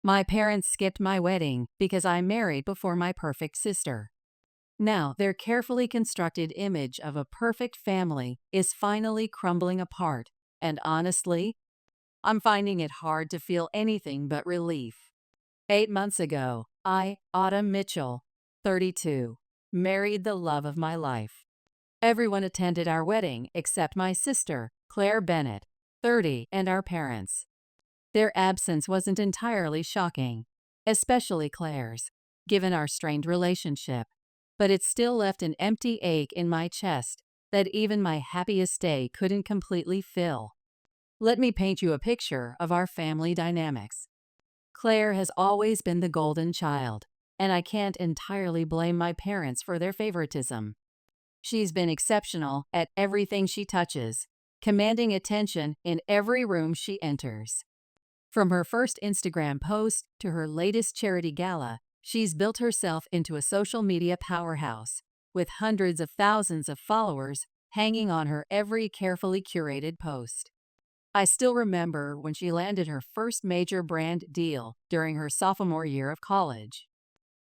My parents skipped my wedding because I married before my perfect sister. Now, their carefully constructed image of a perfect family is finally crumbling apart, and honestly, I'm finding it hard to feel anything but relief. 8 months ago, I, Autumn Mitchell, 32, married the love of my life. Everyone attended our wedding except my sister, Claire Bennett, 30, and our parents. Their absence wasn't entirely shocking, especially Claire's, given our strained relationship, but it still left an empty ache in my chest that even my happiest day couldn't completely fill. Let me paint you a picture of our family dynamics. Claire has always been the golden child, and I can't entirely blame my parents for their favoritism. She's been exceptional at everything she touches, commanding attention in every room she enters. From her first Instagram post to her latest charity gala, she's built herself into a social media powerhouse, with hundreds of thousands of followers hanging on her every carefully curated post. I still remember when she landed her first major brand deal during her sophomore year of college.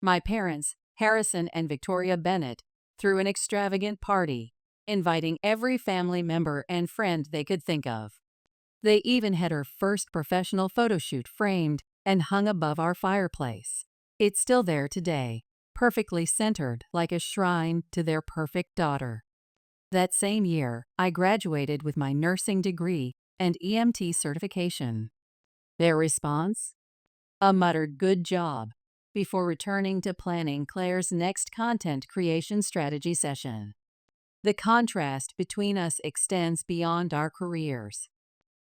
My parents, Harrison and Victoria Bennett, threw an extravagant party, inviting every family member and friend they could think of. They even had her first professional photo shoot framed and hung above our fireplace. It's still there today, perfectly centered like a shrine to their perfect daughter. That same year, I graduated with my nursing degree and EMT certification. Their response? A muttered "good job" before returning to planning Claire's next content creation strategy session. The contrast between us extends beyond our careers.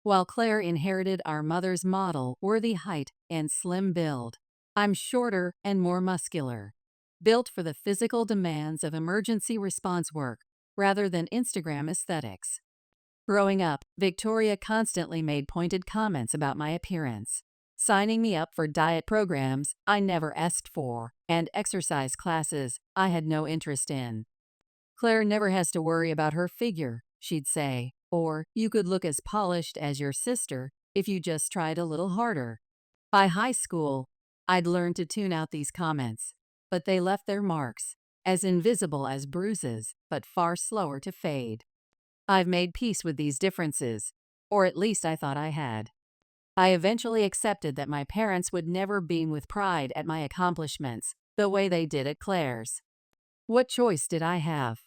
While Claire inherited our mother's model-worthy height and slim build, I'm shorter and more muscular, built for the physical demands of emergency response work rather than Instagram aesthetics. Growing up, Victoria constantly made pointed comments about my appearance, signing me up for diet programs I never asked for and exercise classes I had no interest in. "Claire never has to worry about her figure," she'd say, or "you could look as polished as your sister if you just tried a little harder." By high school, I'd learned to tune out these comments, but they left their marks, as invisible as bruises, but far slower to fade. I've made peace with these differences, or at least I thought I had. I eventually accepted that my parents would never beam with pride at my accomplishments the way they did at Claire's. What choice did I have?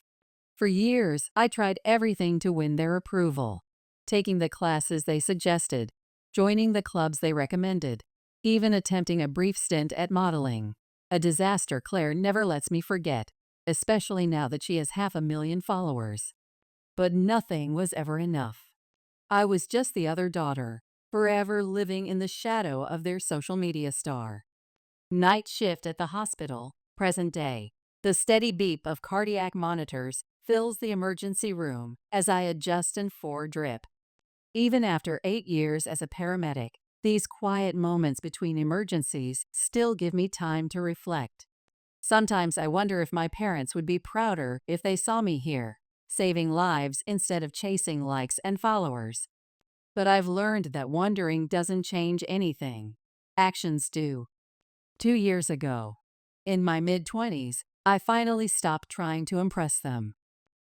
For years, I tried everything to win their approval, taking the classes they suggested, joining the clubs they recommended, even attempting a brief stint at modeling. A disaster Claire never lets me forget, especially now that she has 500,000 followers. But nothing was ever enough. I was just the other daughter, forever living in the shadow of their social media star. Night shift at the hospital, present day. The steady beep of cardiac monitors fills the emergency room as I adjust and drip. Even after 8 years as a paramedic, these quiet moments between emergencies still give me time to reflect. Sometimes I wonder if my parents would be prouder if they saw me here, saving lives instead of chasing likes and followers. But I've learned that wondering doesn't change anything. Actions do. 2 years ago, in my mid-20s, I finally stopped trying to impress them.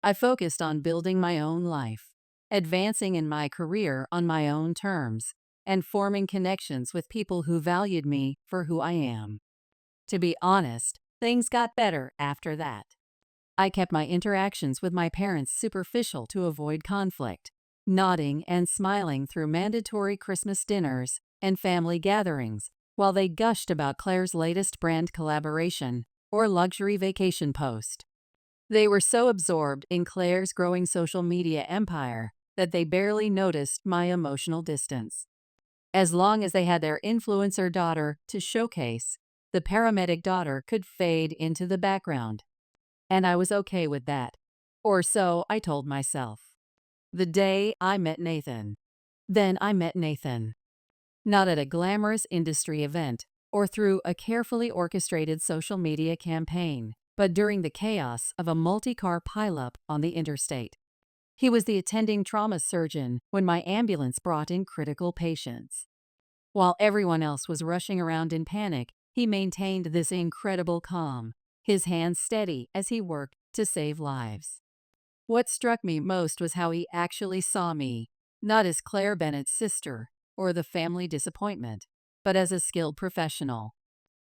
I focused on building my own life, advancing in my career on my own terms, and forming connections with people who valued me for who I am. To be honest, things got better after that. I kept my interactions with my parents superficial to avoid conflict, nodding and smiling through mandatory Christmas dinners and family gatherings while they gushed about Claire's latest brand collaboration or luxury vacation post. They were so absorbed in Claire's growing social media empire that they barely noticed my emotional distance. As long as they had their influencer daughter to showcase, the paramedic daughter could fade into the background. And I was okay with that. Or so I told myself. The day I met Nathan. Then I met Nathan. Not at a glamorous industry event or through a carefully orchestrated social media campaign, but during the chaos of a multi-car pileup on the interstate. He was the attending trauma surgeon when my ambulance brought in critical patients. While everyone else was rushing around in panic, he maintained this incredible calm, his hands steady as he worked to save lives. What struck me most was how he actually saw me, not as Claire Bennett's sister or the family disappointment, but as a skilled professional.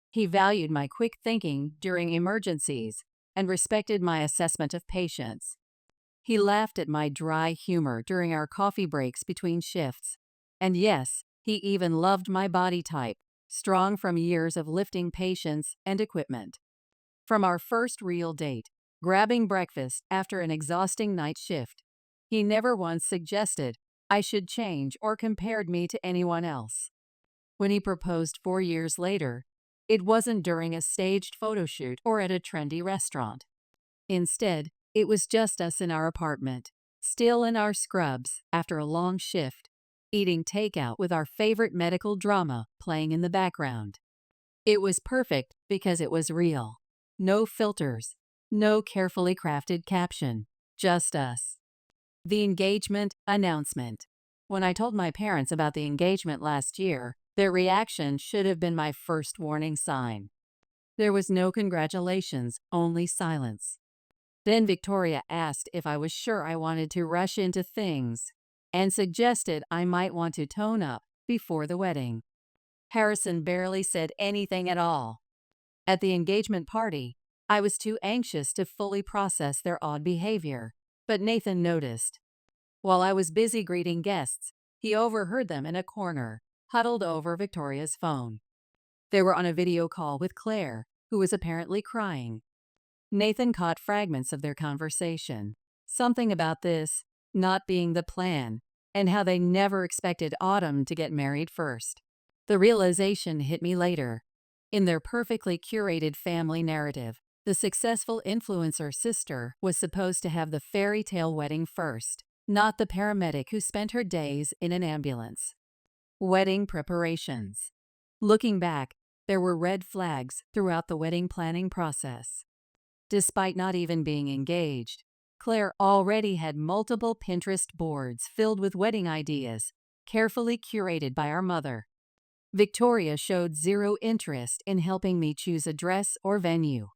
He valued my quick thinking during emergencies and respected my assessment of patients. He laughed at my dry humor during our coffee breaks between shifts. And yes, he even loved my body type, strong from years of lifting patients and equipment. From our first real date, grabbing breakfast after an exhausting night shift, he never once suggested I should change or compared me to anyone else. When he proposed 4 years later, it wasn't during a staged photo shoot or at a trendy restaurant. Instead, it was just us in our apartment, still in our scrubs after a long shift, eating takeout with our favorite medical drama playing in the background. It was perfect because it was real. No filters, no carefully crafted caption, just us. The engagement announcement. When I told my parents about the engagement last year, their reaction should have been my first warning sign. There was no congratulations, only silence. Then Victoria asked if I was sure I wanted to rush into things and suggested I might want to tone up before the wedding. Harrison barely said anything at all. At the engagement party, I was too anxious to fully process their odd behavior, but Nathan noticed. While I was busy greeting guests, he overheard them in a corner, huddled over Victoria's phone. They were on a video call with Claire, who was apparently crying. Nathan caught fragments of their conversation. Something about this not being the plan, and how they never expected Autumn to get married first. The realization hit me later. In their perfectly curated family narrative, the successful influencer sister was supposed to have the fairy tale wedding first, not the paramedic who spent her days in an ambulance. Wedding preparations. Looking back, there were red flags throughout the wedding planning process. Despite not even being engaged, Claire already had multiple Pinterest boards filled with wedding ideas, carefully curated by our mother. Victoria showed zero interest in helping me choose a dress or venue.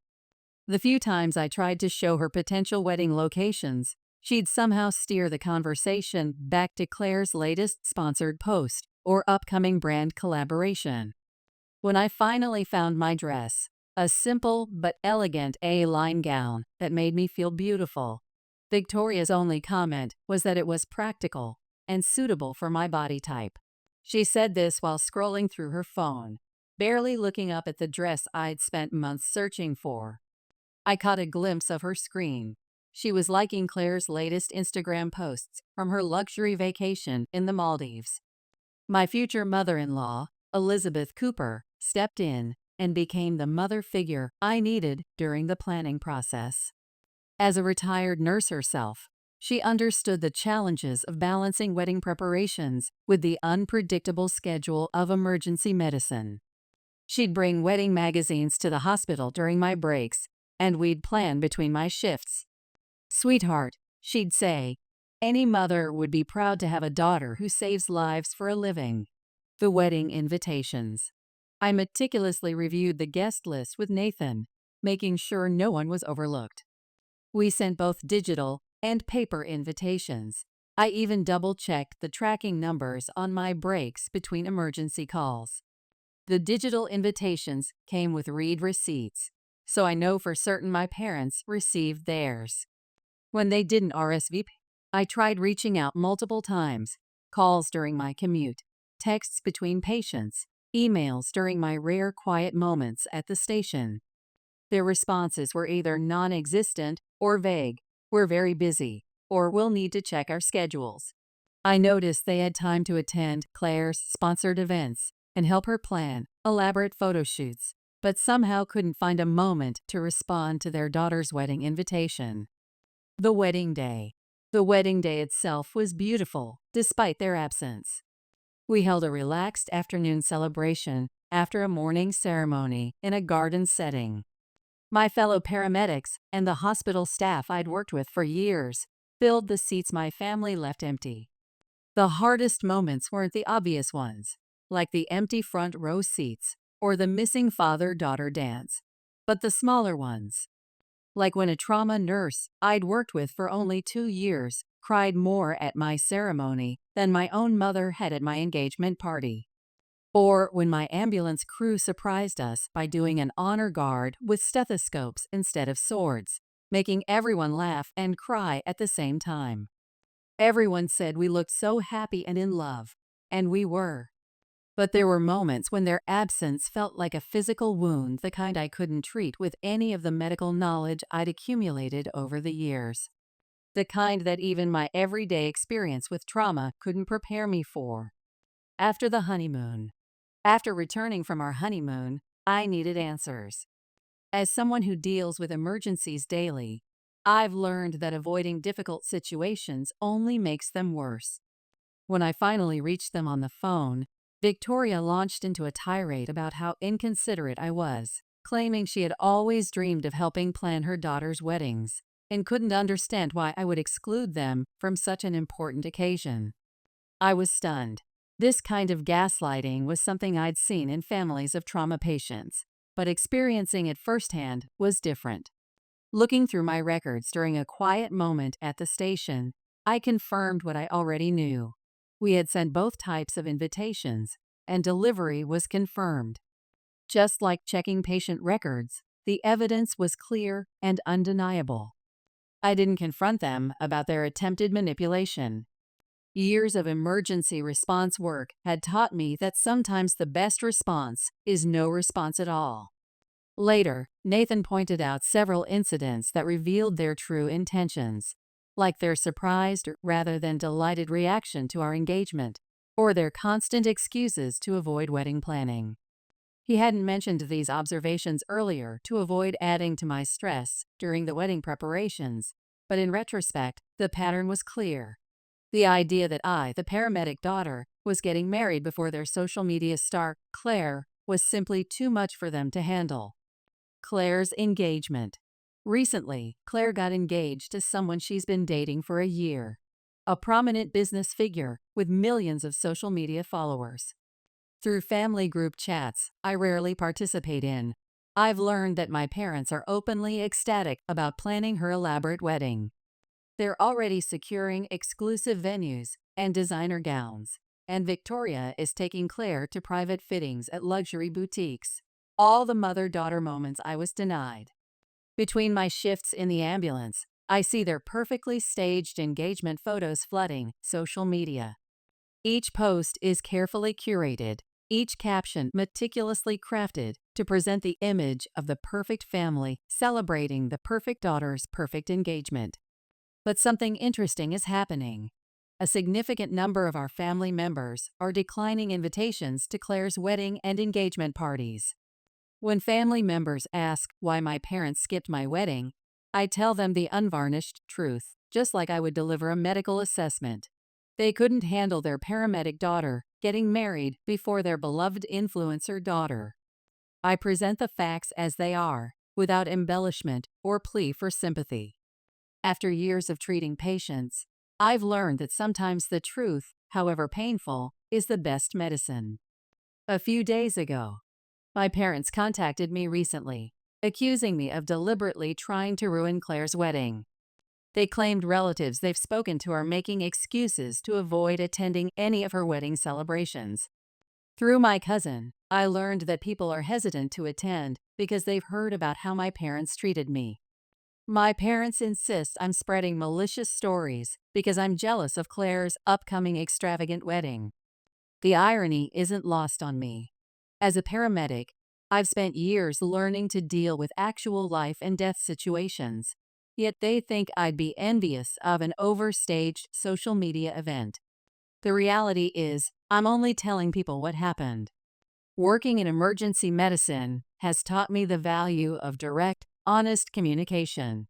The few times I tried to show her potential wedding locations, she'd somehow steer the conversation back to Claire's latest sponsored post or upcoming brand collaboration. When I finally found my dress, a simple but elegant A-line gown that made me feel beautiful, Victoria's only comment was that it was practical and suitable for my body type. She said this while scrolling through her phone, barely looking up at the dress I'd spent months searching for. I caught a glimpse of her screen. She was liking Claire's latest Instagram posts from her luxury vacation in the Maldives. My future mother-in-law, Elizabeth Cooper, stepped in and became the mother figure I needed during the planning process. As a retired nurse herself, she understood the challenges of balancing wedding preparations with the unpredictable schedule of emergency medicine. She'd bring wedding magazines to the hospital during my breaks, and we'd plan between my shifts. "Sweetheart," she'd say, "any mother would be proud to have a daughter who saves lives for a living." The wedding invitations. I meticulously reviewed the guest list with Nathan, making sure no one was overlooked. We sent both digital and paper invitations. I even double-checked the tracking numbers on my breaks between emergency calls. The digital invitations came with read receipts, so I know for certain my parents received theirs. When they didn't RSVP, I tried reaching out multiple times, calls during my commute, texts between patients, emails during my rare quiet moments at the station. Their responses were either non-existent or vague, "We're very busy," or "We'll need to check our schedules." I noticed they had time to attend Claire's sponsored events and help her plan elaborate photo shoots, but somehow couldn't find a moment to respond to their daughter's wedding invitation. The wedding day. The wedding day itself was beautiful, despite their absence. We held a relaxed afternoon celebration after a morning ceremony in a garden setting. My fellow paramedics and the hospital staff I'd worked with for years filled the seats my family left empty. The hardest moments weren't the obvious ones. like the empty front row seats or the missing father-daughter dance, but the smaller ones, like when a trauma nurse I'd worked with for only 2 years cried more at my ceremony than my own mother had at my engagement party. Or when my ambulance crew surprised us by doing an honor guard with stethoscopes instead of swords, making everyone laugh and cry at the same time. Everyone said we looked so happy and in love, and we were. But there were moments when their absence felt like a physical wound, the kind I couldn't treat with any of the medical knowledge I'd accumulated over the years. The kind that even my everyday experience with trauma couldn't prepare me for. After the honeymoon. After returning from our honeymoon, I needed answers. As someone who deals with emergencies daily, I've learned that avoiding difficult situations only makes them worse. When I finally reached them on the phone, Victoria launched into a tirade about how inconsiderate I was, claiming she had always dreamed of helping plan her daughter's weddings and couldn't understand why I would exclude them from such an important occasion. I was stunned. This kind of gaslighting was something I'd seen in families of trauma patients, but experiencing it firsthand was different. Looking through my records during a quiet moment at the station, I confirmed what I already knew. We had sent both types of invitations, and delivery was confirmed. Just like checking patient records, the evidence was clear and undeniable. I didn't confront them about their attempted manipulation. Years of emergency response work had taught me that sometimes the best response is no response at all. Later, Nathan pointed out several incidents that revealed their true intentions, like their surprised rather than delighted reaction to our engagement, or their constant excuses to avoid wedding planning. He hadn't mentioned these observations earlier to avoid adding to my stress during the wedding preparations, but in retrospect, the pattern was clear. The idea that I, the paramedic daughter, was getting married before their social media star, Claire, was simply too much for them to handle. Claire's engagement. Recently, Claire got engaged to someone she's been dating for a year, a prominent business figure with millions of social media followers. Through family group chats I rarely participate in, I've learned that my parents are openly ecstatic about planning her elaborate wedding. They're already securing exclusive venues and designer gowns, and Victoria is taking Claire to private fittings at luxury boutiques. All the mother-daughter moments I was denied. Between my shifts in the ambulance, I see their perfectly staged engagement photos flooding social media. Each post is carefully curated, each caption meticulously crafted to present the image of the perfect family celebrating the perfect daughter's perfect engagement. But something interesting is happening. A significant number of our family members are declining invitations to Claire's wedding and engagement parties. When family members ask why my parents skipped my wedding, I tell them the unvarnished truth, just like I would deliver a medical assessment. They couldn't handle their paramedic daughter getting married before their beloved influencer daughter. I present the facts as they are, without embellishment or plea for sympathy. After years of treating patients, I've learned that sometimes the truth, however painful, is the best medicine. A few days ago, my parents contacted me recently, accusing me of deliberately trying to ruin Claire's wedding. They claimed relatives they've spoken to are making excuses to avoid attending any of her wedding celebrations. Through my cousin, I learned that people are hesitant to attend because they've heard about how my parents treated me. My parents insist I'm spreading malicious stories because I'm jealous of Claire's upcoming extravagant wedding. The irony isn't lost on me. As a paramedic, I've spent years learning to deal with actual life and death situations, yet they think I'd be envious of an overstaged social media event. The reality is, I'm only telling people what happened. Working in emergency medicine has taught me the value of direct, honest communication.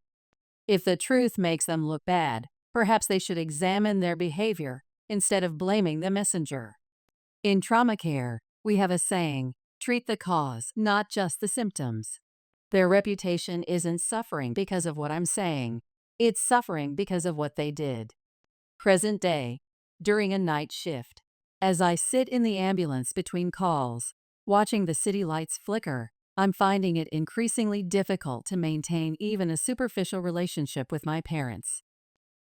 If the truth makes them look bad, perhaps they should examine their behavior instead of blaming the messenger. In trauma care, we have a saying, treat the cause, not just the symptoms. Their reputation isn't suffering because of what I'm saying. It's suffering because of what they did. Present day, during a night shift. As I sit in the ambulance between calls, watching the city lights flicker, I'm finding it increasingly difficult to maintain even a superficial relationship with my parents.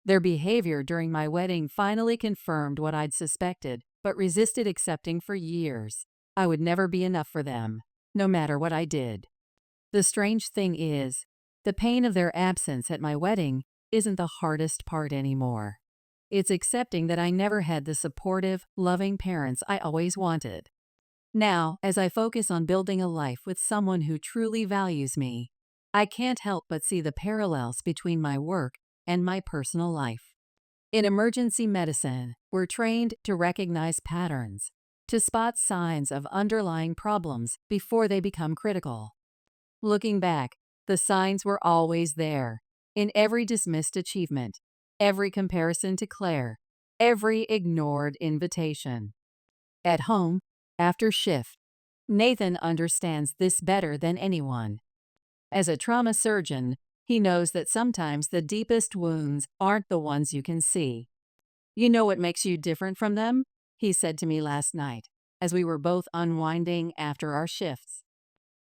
Their behavior during my wedding finally confirmed what I'd suspected, but resisted accepting for years. I would never be enough for them, no matter what I did. The strange thing is, the pain of their absence at my wedding isn't the hardest part anymore. It's accepting that I never had the supportive, loving parents I always wanted. Now, as I focus on building a life with someone who truly values me, I can't help but see the parallels between my work and my personal life. In emergency medicine, we're trained to recognize patterns, to spot signs of underlying problems before they become critical. Looking back, the signs were always there, in every dismissed achievement, every comparison to Claire, every ignored invitation. At home, after shift, Nathan understands this better than anyone. As a trauma surgeon, he knows that sometimes the deepest wounds aren't the ones you can see. "You know what makes you different from them?" he said to me last night, as we were both unwinding after our shifts.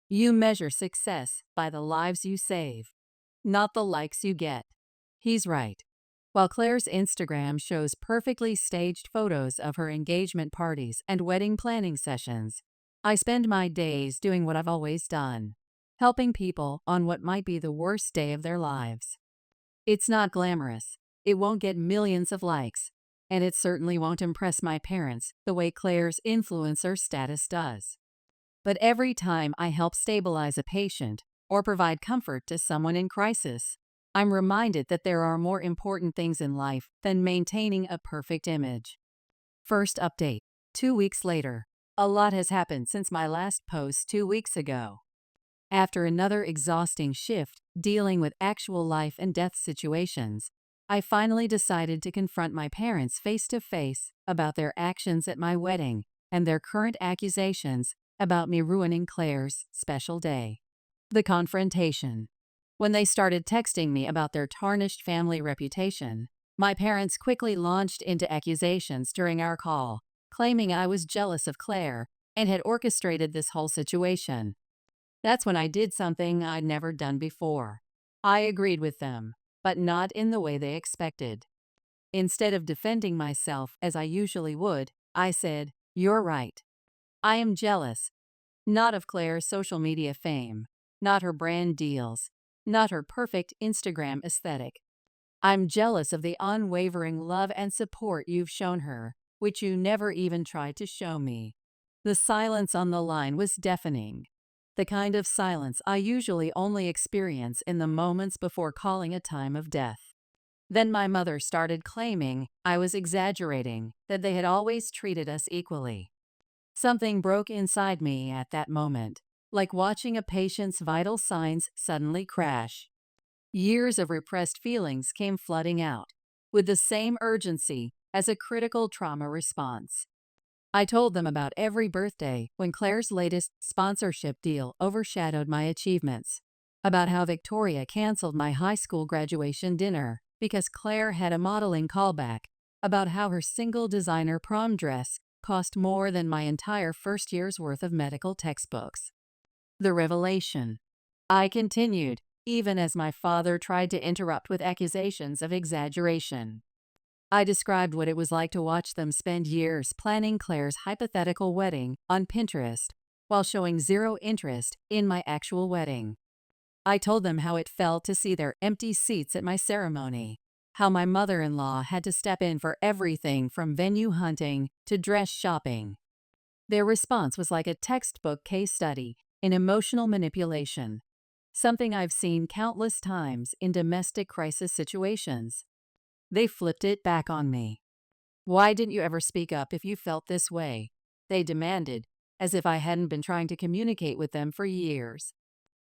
"You measure success by the lives you save, not the likes you get." He's right. While Claire's Instagram shows perfectly staged photos of her engagement parties and wedding planning sessions, I spend my days doing what I've always done, helping people on what might be the worst day of their lives. It's not glamorous, it won't get millions of likes, and it certainly won't impress my parents the way Claire's influencer status does. But every time I help stabilize a patient or provide comfort to someone in crisis, I'm reminded that there are more important things in life than maintaining a perfect image. First update. 2 weeks later. A lot has happened since my last post 2 weeks ago. After another exhausting shift dealing with actual life and death situations, I finally decided to confront my parents face to face about their actions at my wedding and their current accusations about me ruining Claire's special day. The confrontation. When they started texting me about their tarnished family reputation, my parents quickly launched into accusations during our call, claiming I was jealous of Claire and had orchestrated this whole situation. That's when I did something I'd never done before. I agreed with them, but not in the way they expected. Instead of defending myself as I usually would, I said, "You're right. I am jealous, not of Claire's social media fame, not her brand deals, not her perfect Instagram aesthetic. I'm jealous of the unwavering love and support you've shown her, which you never even tried to show me." The silence on the line was deafening. The kind of silence I usually only experience in the moments before calling a time of death. Then my mother started claiming I was exaggerating, that they had always treated us equally. Something broke inside me at that moment, like watching a patient's vital signs suddenly crash. Years of repressed feelings came flooding out, with the same urgency as a critical trauma response. I told them about every birthday when Claire's latest sponsorship deal overshadowed my achievements, about how Victoria canceled my high school graduation dinner because Claire had a modeling callback, about how her single designer prom dress cost more than my entire first year's worth of medical textbooks. The revelation. I continued, even as my father tried to interrupt with accusations of exaggeration. I described what it was like to watch them spend years planning Claire's hypothetical wedding on Pinterest while showing zero interest in my actual wedding. I told them how it felt to see their empty seats at my ceremony, how my mother-in-law had to step in for everything from venue hunting to dress shopping. Their response was like a textbook case study in emotional manipulation, something I've seen countless times in domestic crisis situations. They flipped it back on me. "Why didn't you ever speak up if you felt this way?" they demanded, as if I hadn't been trying to communicate with them for years.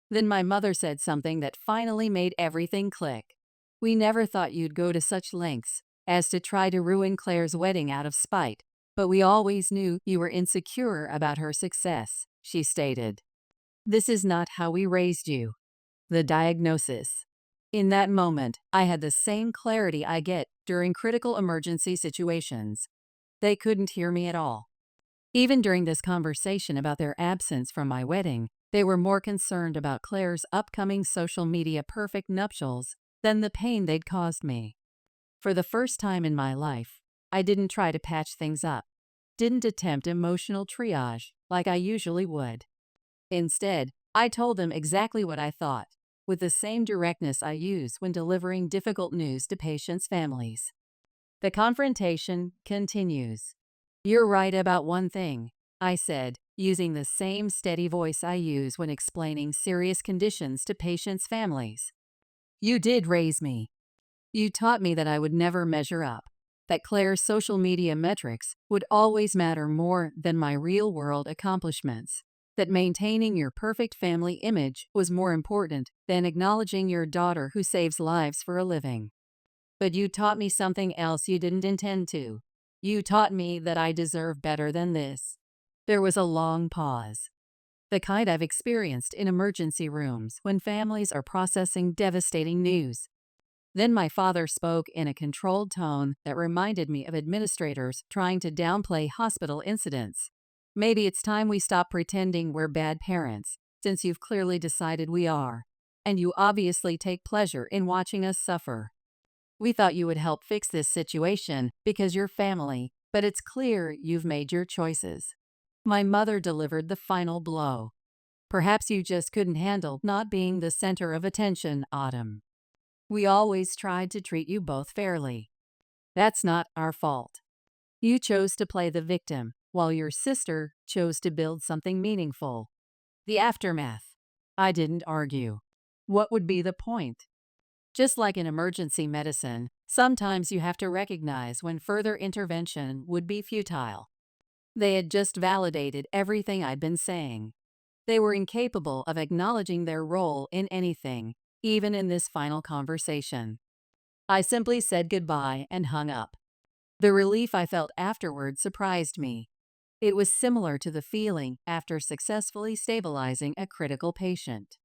Then my mother said something that finally made everything click. "We never thought you'd go to such lengths as to try to ruin Claire's wedding out of spite, but we always knew you were insecure about her success," she stated. "This is not how we raised you." The diagnosis. In that moment, I had the same clarity I get during critical emergency situations. They couldn't hear me at all. Even during this conversation about their absence from my wedding, they were more concerned about Claire's upcoming social media perfect nuptials than the pain they'd caused me. For the first time in my life, I didn't try to patch things up, didn't attempt emotional triage like I usually would. Instead, I told them exactly what I thought, with the same directness I use when delivering difficult news to patients' families. The confrontation continues. "You're right about one thing," I said, using the same steady voice I use when explaining serious conditions to patients' families. "You did raise me. You taught me that I would never measure up, that Claire's social media metrics would always matter more than my real-world accomplishments, that maintaining your perfect family image was more important than acknowledging your daughter who saves lives for a living. But you taught me something else you didn't intend to. You taught me that I deserve better than this." There was a long pause, the kind I've experienced in emergency rooms when families are processing devastating news. Then my father spoke in a controlled tone that reminded me of administrators trying to downplay hospital incidents. "Maybe it's time we stop pretending we're bad parents, since you've clearly decided we are, and you obviously take pleasure in watching us suffer. We thought you would help fix this situation because you're family, but it's clear you've made your choices." My mother delivered the final blow. "Perhaps you just couldn't handle not being the center of attention, Autumn. We always tried to treat you both fairly. That's not our fault. You chose to play the victim, while your sister chose to build something meaningful." The aftermath. I didn't argue. What would be the point? Just like in emergency medicine, sometimes you have to recognize when further intervention would be futile. They had just validated everything I'd been saying. They were incapable of acknowledging their role in anything, even in this final conversation. I simply said goodbye and hung up. The relief I felt afterward surprised me. It was similar to the feeling after successfully stabilizing a critical patient.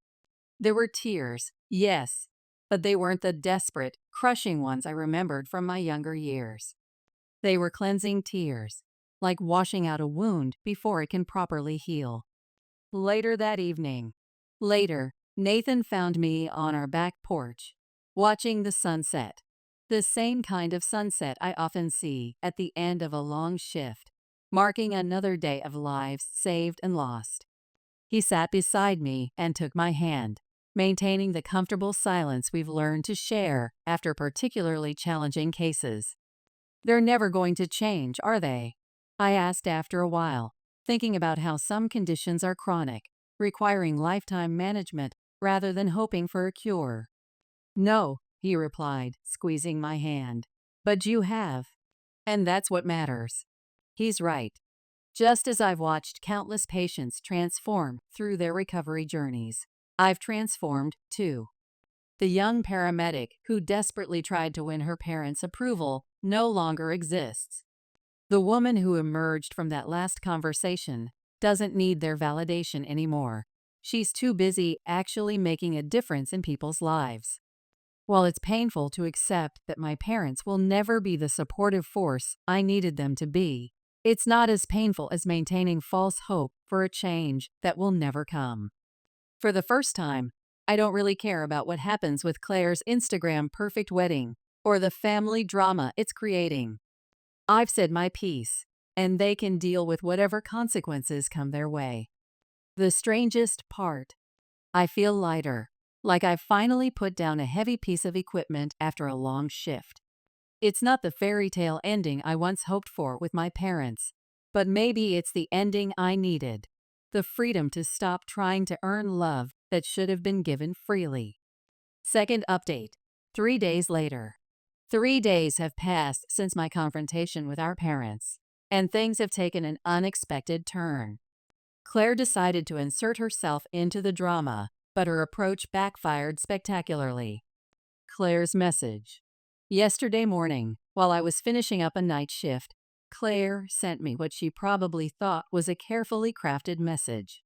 There were tears, yes, but they weren't the desperate, crushing ones I remembered from my younger years. They were cleansing tears, like washing out a wound before it can properly heal. Later that evening, Nathan found me on our back porch, watching the sunset. The same kind of sunset I often see at the end of a long shift, marking another day of lives saved and lost. He sat beside me and took my hand, maintaining the comfortable silence we've learned to share after particularly challenging cases. "They're never going to change, are they?" I asked after a while, thinking about how some conditions are chronic, requiring lifetime management rather than hoping for a cure. "No," he replied, squeezing my hand. "But you have. And that's what matters." He's right. Just as I've watched countless patients transform through their recovery journeys, I've transformed too. The young paramedic who desperately tried to win her parents' approval no longer exists. The woman who emerged from that last conversation doesn't need their validation anymore. She's too busy actually making a difference in people's lives. While it's painful to accept that my parents will never be the supportive force I needed them to be, it's not as painful as maintaining false hope for a change that will never come. For the first time, I don't really care about what happens with Claire's Instagram perfect wedding or the family drama it's creating. I've said my piece, and they can deal with whatever consequences come their way. The strangest part, I feel lighter, like I've finally put down a heavy piece of equipment after a long shift. It's not the fairy tale ending I once hoped for with my parents, but maybe it's the ending I needed. The freedom to stop trying to earn love that should have been given freely. Second update. 3 days later. 3 days have passed since my confrontation with our parents, and things have taken an unexpected turn. Claire decided to insert herself into the drama, but her approach backfired spectacularly. Claire's message. Yesterday morning, while I was finishing up a night shift, Claire sent me what she probably thought was a carefully crafted message.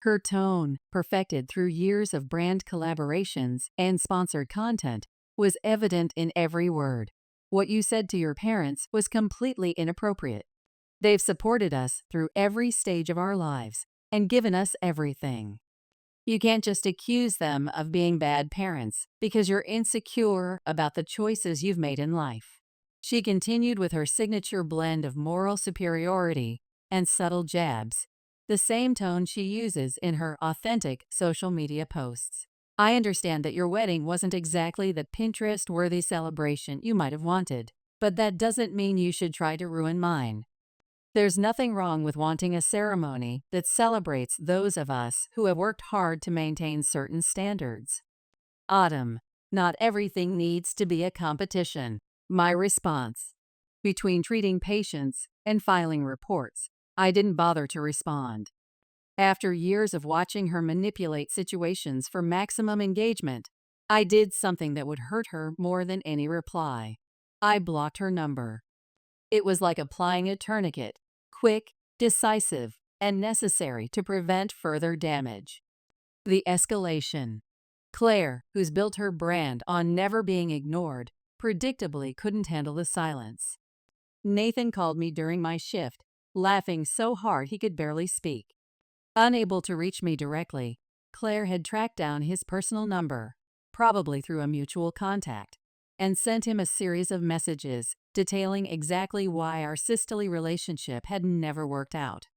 Her tone, perfected through years of brand collaborations and sponsored content, was evident in every word. What you said to your parents was completely inappropriate. They've supported us through every stage of our lives and given us everything. You can't just accuse them of being bad parents because you're insecure about the choices you've made in life. She continued with her signature blend of moral superiority and subtle jabs, the same tone she uses in her authentic social media posts. I understand that your wedding wasn't exactly the Pinterest-worthy celebration you might have wanted, but that doesn't mean you should try to ruin mine. There's nothing wrong with wanting a ceremony that celebrates those of us who have worked hard to maintain certain standards. Autumn. Not everything needs to be a competition. My response. Between treating patients and filing reports, I didn't bother to respond. After years of watching her manipulate situations for maximum engagement, I did something that would hurt her more than any reply. I blocked her number. It was like applying a tourniquet, quick, decisive, and necessary to prevent further damage. The escalation. Claire, who's built her brand on never being ignored, predictably couldn't handle the silence. Nathan called me during my shift, laughing so hard he could barely speak. Unable to reach me directly, Claire had tracked down his personal number, probably through a mutual contact, and sent him a series of messages detailing exactly why our sisterly relationship had never worked out.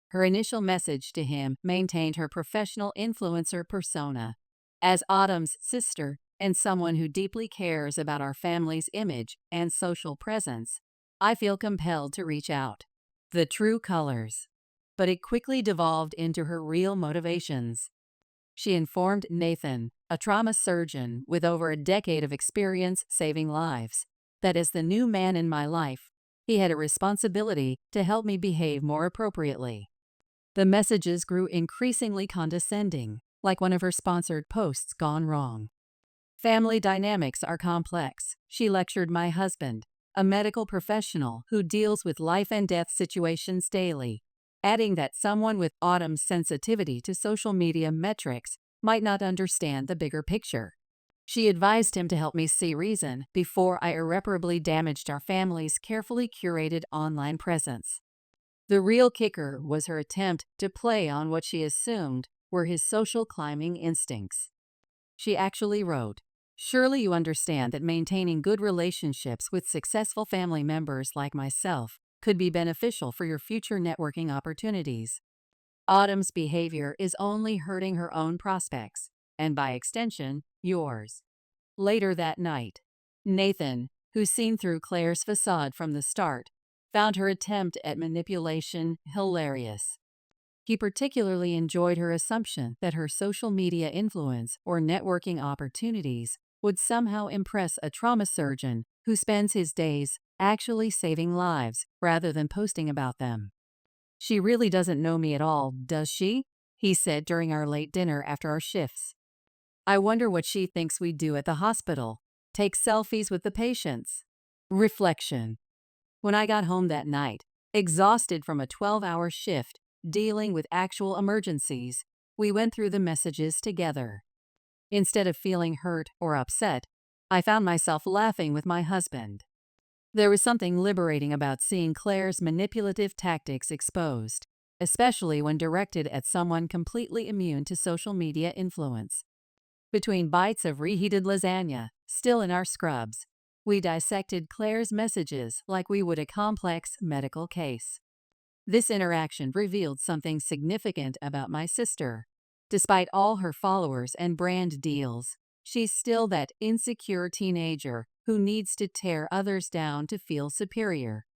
Her initial message to him maintained her professional influencer persona. As Autumn's sister and someone who deeply cares about our family's image and social presence, I feel compelled to reach out. The true colors. But it quickly devolved into her real motivations. She informed Nathan, a trauma surgeon with over a decade of experience saving lives, that as the new man in my life, he had a responsibility to help me behave more appropriately. The messages grew increasingly condescending, like one of her sponsored posts gone wrong. Family dynamics are complex, she lectured my husband, a medical professional who deals with life and death situations daily, adding that someone with Autumn's sensitivity to social media metrics might not understand the bigger picture. She advised him to help me see reason before I irreparably damaged our family's carefully curated online presence. The real kicker was her attempt to play on what she assumed were his social climbing instincts. She actually wrote, "Surely you understand that maintaining good relationships with successful family members like myself could be beneficial for your future networking opportunities. Autumn's behavior is only hurting her own prospects, and by extension, yours." Later that night, Nathan, who's seen through Claire's facade from the start, found her attempt at manipulation hilarious. He particularly enjoyed her assumption that her social media influence or networking opportunities would somehow impress a trauma surgeon who spends his days actually saving lives rather than posting about them. "She really doesn't know me at all, does she?" he said during our late dinner after our shifts. "I wonder what she thinks we do at the hospital. Take selfies with the patients." Reflection. When I got home that night, exhausted from a 12-hour shift dealing with actual emergencies, we went through the messages together. Instead of feeling hurt or upset, I found myself laughing with my husband. There was something liberating about seeing Claire's manipulative tactics exposed, especially when directed at someone completely immune to social media influence. Between bites of reheated lasagna, still in our scrubs, we dissected Claire's messages like we would a complex medical case. This interaction revealed something significant about my sister. Despite all her followers and brand deals, she's still that insecure teenager who needs to tear others down to feel superior.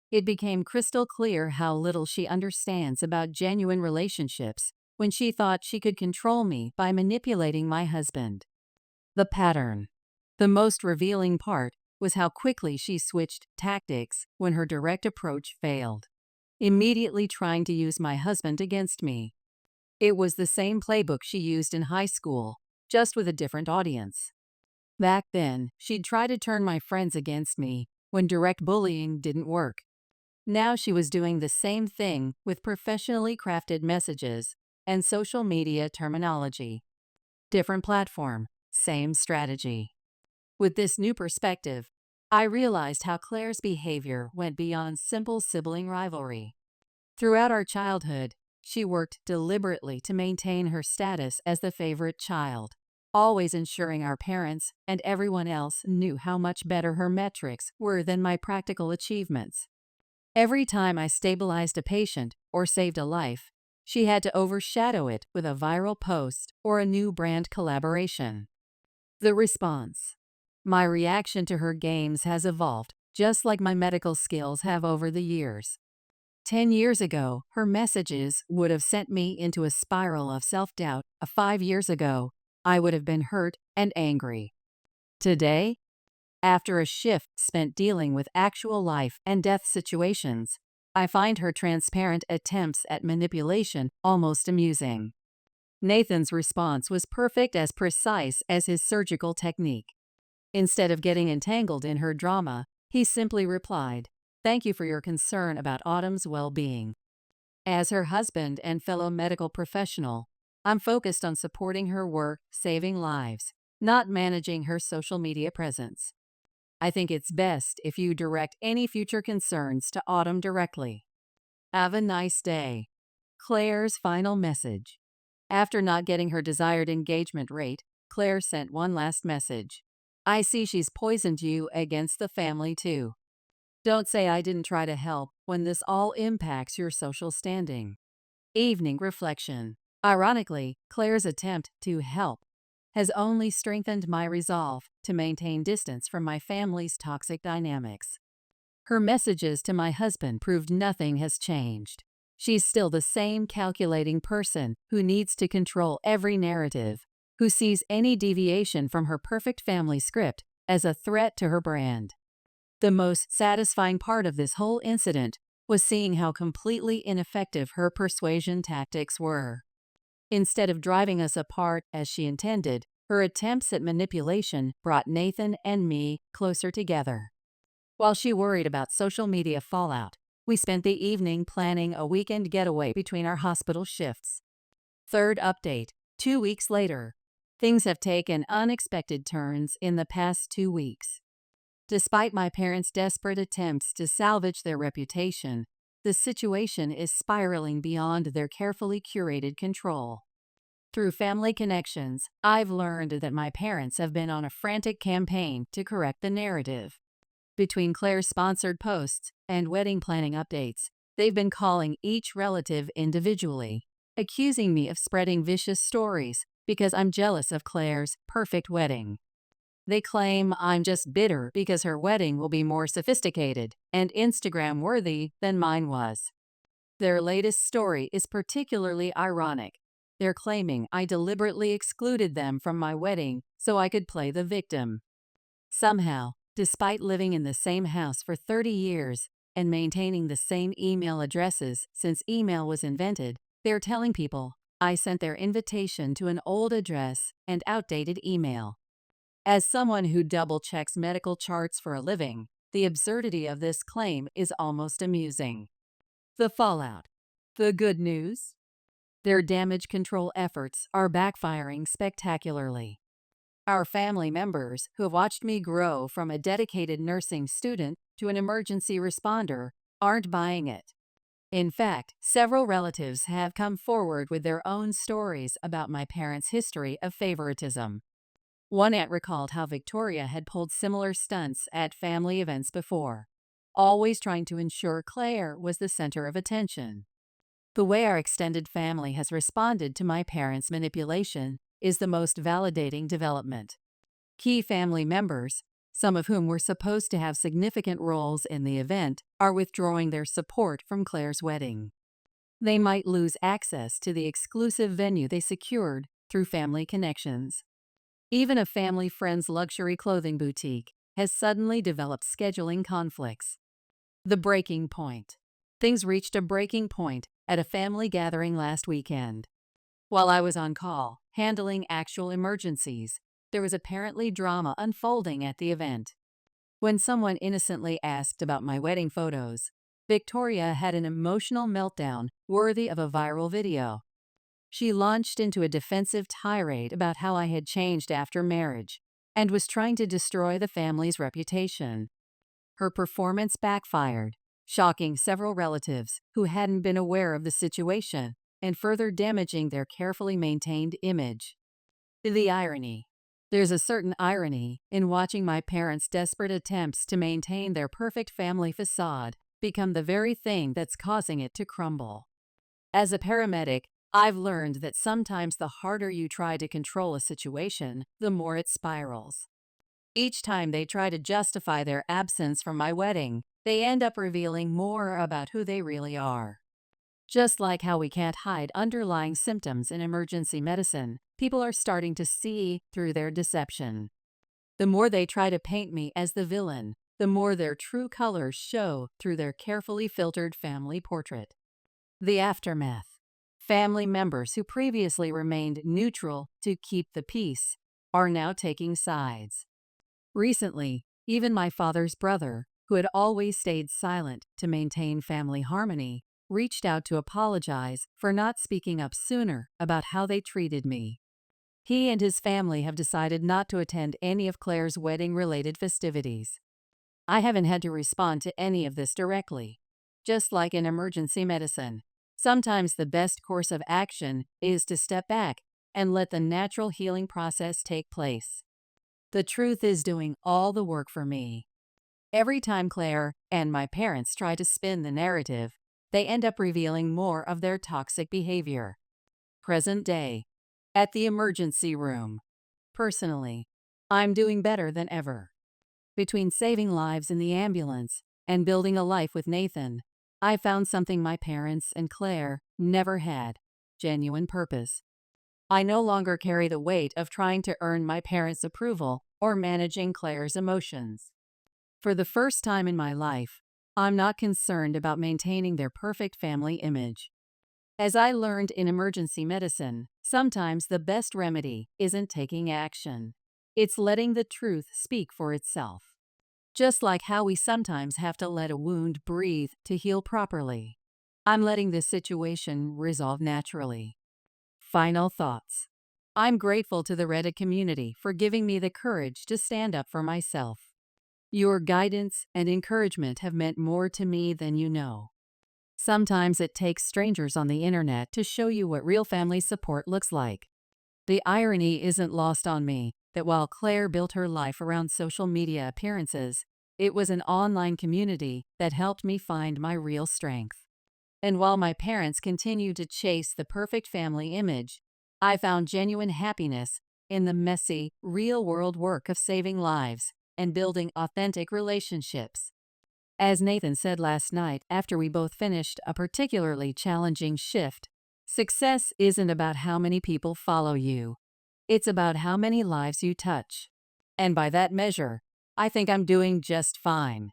It became crystal clear how little she understands about genuine relationships when she thought she could control me by manipulating my husband. The pattern. The most revealing part was how quickly she switched tactics when her direct approach failed, immediately trying to use my husband against me. It was the same playbook she used in high school, just with a different audience. Back then, she'd try to turn my friends against me when direct bullying didn't work. Now she was doing the same thing with professionally crafted messages and social media terminology. Different platform, same strategy. With this new perspective, I realized how Claire's behavior went beyond simple sibling rivalry. Throughout our childhood, she worked deliberately to maintain her status as the favorite child, always ensuring our parents and everyone else knew how much better her metrics were than my practical achievements. Every time I stabilized a patient or saved a life, she had to overshadow it with a viral post or a new brand collaboration. The response. My reaction to her games has evolved, just like my medical skills have over the years. 10 years ago, her messages would have sent me into a spiral of self-doubt. 5 years ago, I would have been hurt and angry. Today, after a shift spent dealing with actual life and death situations, I find her transparent attempts at manipulation almost amusing. Nathan's response was perfect, as precise as his surgical technique. Instead of getting entangled in her drama, he simply replied, "Thank you for your concern about Autumn's well-being." As her husband and fellow medical professional, I'm focused on supporting her work, saving lives, not managing her social media presence. I think it's best if you direct any future concerns to Autumn directly. Have a nice day. Claire's final message. After not getting her desired engagement rate, Claire sent one last message. I see she's poisoned you against the family too. Don't say I didn't try to help when this all impacts your social standing. Evening reflection. Ironically, Claire's attempt to help has only strengthened my resolve to maintain distance from my family's toxic dynamics. Her messages to my husband proved nothing has changed. She's still the same calculating person who needs to control every narrative, who sees any deviation from her perfect family script as a threat to her brand. The most satisfying part of this whole incident was seeing how completely ineffective her persuasion tactics were. Instead of driving us apart as she intended, her attempts at manipulation brought Nathan and me closer together. While she worried about social media fallout, we spent the evening planning a weekend getaway between our hospital shifts. Third update, 2 weeks later. Things have taken unexpected turns in the past 2 weeks. Despite my parents' desperate attempts to salvage their reputation, the situation is spiraling beyond their carefully curated control. Through family connections, I've learned that my parents have been on a frantic campaign to correct the narrative. Between Claire's sponsored posts and wedding planning updates, they've been calling each relative individually, accusing me of spreading vicious stories because I'm jealous of Claire's perfect wedding. They claim I'm just bitter because her wedding will be more sophisticated and Instagram-worthy than mine was. Their latest story is particularly ironic. They're claiming I deliberately excluded them from my wedding so I could play the victim. Somehow, despite living in the same house for 30 years and maintaining the same email addresses since email was invented, they're telling people I sent their invitation to an old address and outdated email. As someone who double-checks medical charts for a living, the absurdity of this claim is almost amusing. The fallout. The good news? Their damage control efforts are backfiring spectacularly. Our family members, who have watched me grow from a dedicated nursing student to an emergency responder, aren't buying it. In fact, several relatives have come forward with their own stories about my parents' history of favoritism. One aunt recalled how Victoria had pulled similar stunts at family events before, always trying to ensure Claire was the center of attention. The way our extended family has responded to my parents' manipulation is the most validating development. Key family members, some of whom were supposed to have significant roles in the event, are withdrawing their support from Claire's wedding. They might lose access to the exclusive venue they secured through family connections. Even a family friend's luxury clothing boutique has suddenly developed scheduling conflicts. The breaking point. Things reached a breaking point at a family gathering last weekend. While I was on call, handling actual emergencies, there was apparently drama unfolding at the event. When someone innocently asked about my wedding photos, Victoria had an emotional meltdown worthy of a viral video. She launched into a defensive tirade about how I had changed after marriage and was trying to destroy the family's reputation. her performance backfired, shocking several relatives who hadn't been aware of the situation and further damaging their carefully maintained image. The irony. There's a certain irony in watching my parents' desperate attempts to maintain their perfect family facade become the very thing that's causing it to crumble. As a paramedic, I've learned that sometimes the harder you try to control a situation, the more it spirals. Each time they try to justify their absence from my wedding, they end up revealing more about who they really are. Just like how we can't hide underlying symptoms in emergency medicine, people are starting to see through their deception. The more they try to paint me as the villain, the more their true colors show through their carefully filtered family portrait. The aftermath. Family members who previously remained neutral to keep the peace are now taking sides. Recently, even my father's brother, who had always stayed silent to maintain family harmony, reached out to apologize for not speaking up sooner about how they treated me. He and his family have decided not to attend any of Claire's wedding-related festivities. I haven't had to respond to any of this directly. Just like in emergency medicine, sometimes the best course of action is to step back and let the natural healing process take place. The truth is doing all the work for me. Every time Claire and my parents try to spin the narrative, they end up revealing more of their toxic behavior. Present day. At the emergency room. Personally, I'm doing better than ever. Between saving lives in the ambulance and building a life with Nathan, I found something my parents and Claire never had: genuine purpose. I no longer carry the weight of trying to earn my parents' approval or managing Claire's emotions. For the first time in my life, I'm not concerned about maintaining their perfect family image. As I learned in emergency medicine, sometimes the best remedy isn't taking action. It's letting the truth speak for itself. Just like how we sometimes have to let a wound breathe to heal properly. I'm letting this situation resolve naturally. Final thoughts. I'm grateful to the Reddit community for giving me the courage to stand up for myself. Your guidance and encouragement have meant more to me than you know. Sometimes it takes strangers on the internet to show you what real family support looks like. The irony isn't lost on me that while Claire built her life around social media appearances, it was an online community that helped me find my real strength. And while my parents continued to chase the perfect family image, I found genuine happiness in the messy, real-world work of saving lives and building authentic relationships. As Nathan said last night after we both finished a particularly challenging shift, success isn't about how many people follow you. It's about how many lives you touch. And by that measure, I think I'm doing just fine.